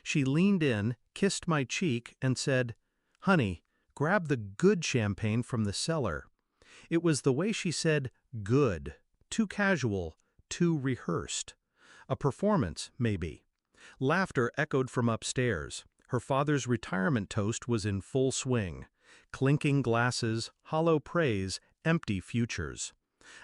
She leaned in, kissed my cheek, and said, "Honey, grab the good champagne from the cellar." It was the way she said good, too casual, too rehearsed. A performance, maybe. Laughter echoed from upstairs. Her father's retirement toast was in full swing. Clinking glasses, hollow praise, empty futures.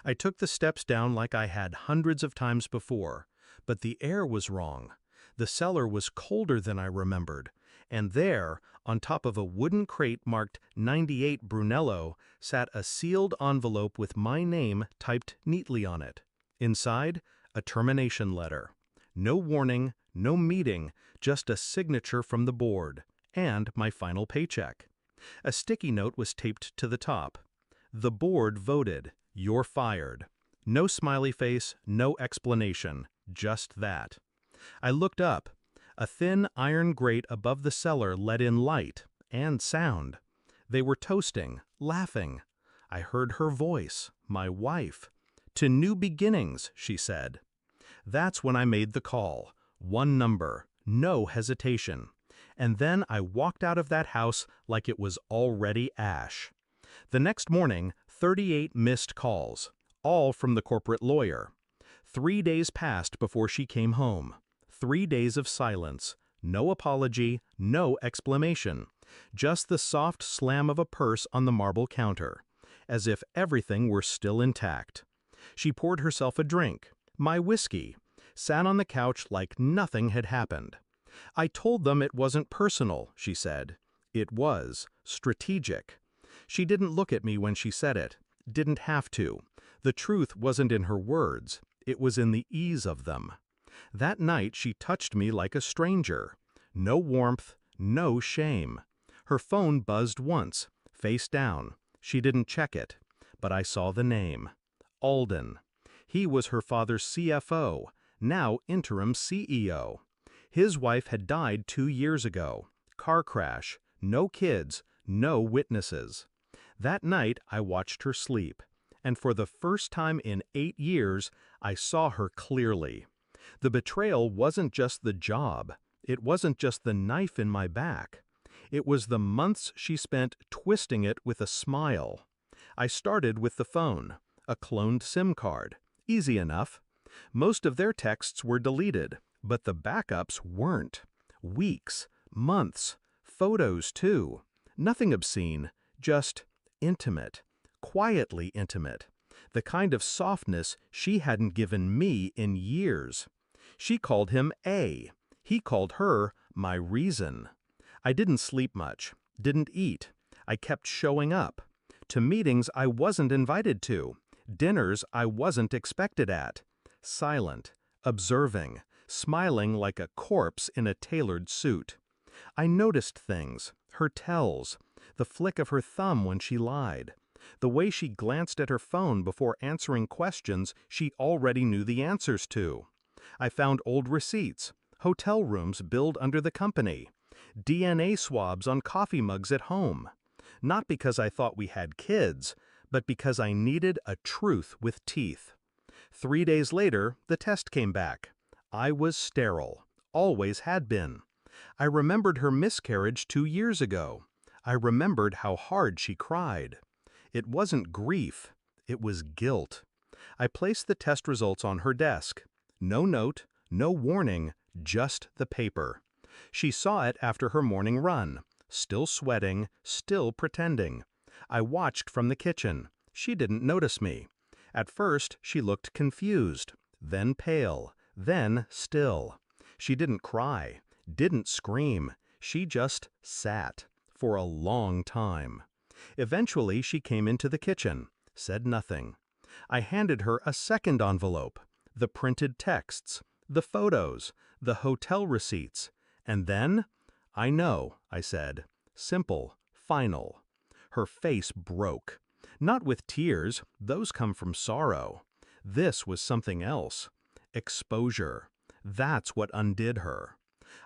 I took the steps down like I had hundreds of times before, but the air was wrong. The cellar was colder than I remembered, and there, on top of a wooden crate marked 98 Brunello, sat a sealed envelope with my name typed neatly on it. Inside, a termination letter. No warning, no meeting, just a signature from the board, and my final paycheck. A sticky note was taped to the top. The board voted, "You're fired." No smiley face, no explanation, just that. I looked up. A thin iron grate above the cellar let in light and sound. They were toasting, laughing. I heard her voice, my wife. "To new beginnings," she said. That's when I made the call. One number, no hesitation. And then I walked out of that house like it was already ash. The next morning, 38 missed calls, all from the corporate lawyer. 3 days passed before she came home. 3 days of silence, no apology, no explanation, just the soft slam of a purse on the marble counter, as if everything were still intact. She poured herself a drink, my whiskey, sat on the couch like nothing had happened. "I told them it wasn't personal," she said. It was, strategic. She didn't look at me when she said it, didn't have to. The truth wasn't in her words, it was in the ease of them. That night she touched me like a stranger. No warmth, no shame. Her phone buzzed once, face down. She didn't check it, but I saw the name. Alden. He was her father's CFO, now interim CEO. His wife had died 2 years ago. Car crash, no kids, no witnesses. That night I watched her sleep, and for the first time in 8 years, I saw her clearly. The betrayal wasn't just the job. It wasn't just the knife in my back. It was the months she spent twisting it with a smile. I started with the phone, a cloned SIM card. Easy enough. Most of their texts were deleted, but the backups weren't. Weeks, months, photos too. Nothing obscene, just intimate, quietly intimate. The kind of softness she hadn't given me in years. She called him A. He called her my reason. I didn't sleep much, didn't eat. I kept showing up. To meetings I wasn't invited to. Dinners I wasn't expected at. Silent, observing, smiling like a corpse in a tailored suit. I noticed things, her tells, the flick of her thumb when she lied, the way she glanced at her phone before answering questions she already knew the answers to. I found old receipts, hotel rooms billed under the company, DNA swabs on coffee mugs at home. Not because I thought we had kids, but because I needed a truth with teeth. 3 days later, the test came back. I was sterile, always had been. I remembered her miscarriage 2 years ago. I remembered how hard she cried. It wasn't grief, it was guilt. I placed the test results on her desk. No note, no warning, just the paper. She saw it after her morning run, still sweating, still pretending. I watched from the kitchen. She didn't notice me. At first, she looked confused, then pale, then still. She didn't cry, didn't scream. She just sat for a long time. Eventually, she came into the kitchen, said nothing. I handed her a second envelope, the printed texts, the photos, the hotel receipts. And then, "I know," I said. Simple, final. Her face broke. Not with tears, those come from sorrow. This was something else. Exposure. That's what undid her.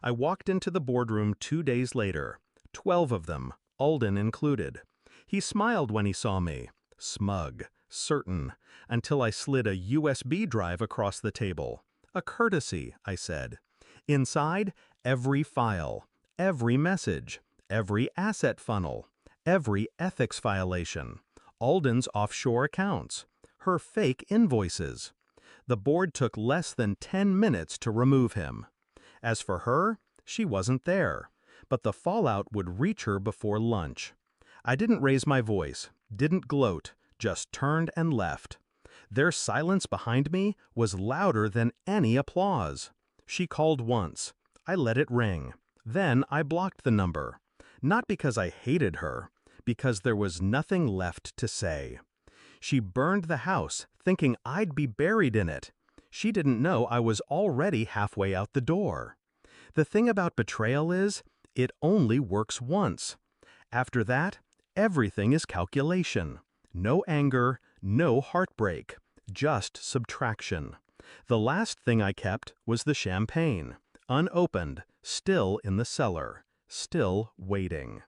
I walked into the boardroom 2 days later, 12 of them, Alden included. He smiled when he saw me, smug, certain, until I slid a USB drive across the table. A courtesy, I said. Inside, Every file, every message, every asset funnel, every ethics violation, Alden's offshore accounts, her fake invoices. The board took less than 10 minutes to remove him. As for her, she wasn't there, but the fallout would reach her before lunch. I didn't raise my voice, didn't gloat, just turned and left. Their silence behind me was louder than any applause. She called once. I let it ring. Then I blocked the number. Not because I hated her, because there was nothing left to say. She burned the house, thinking I'd be buried in it. She didn't know I was already halfway out the door. The thing about betrayal is, it only works once. After that, everything is calculation. No anger, no heartbreak, just subtraction. The last thing I kept was the champagne, unopened, still in the cellar, still waiting.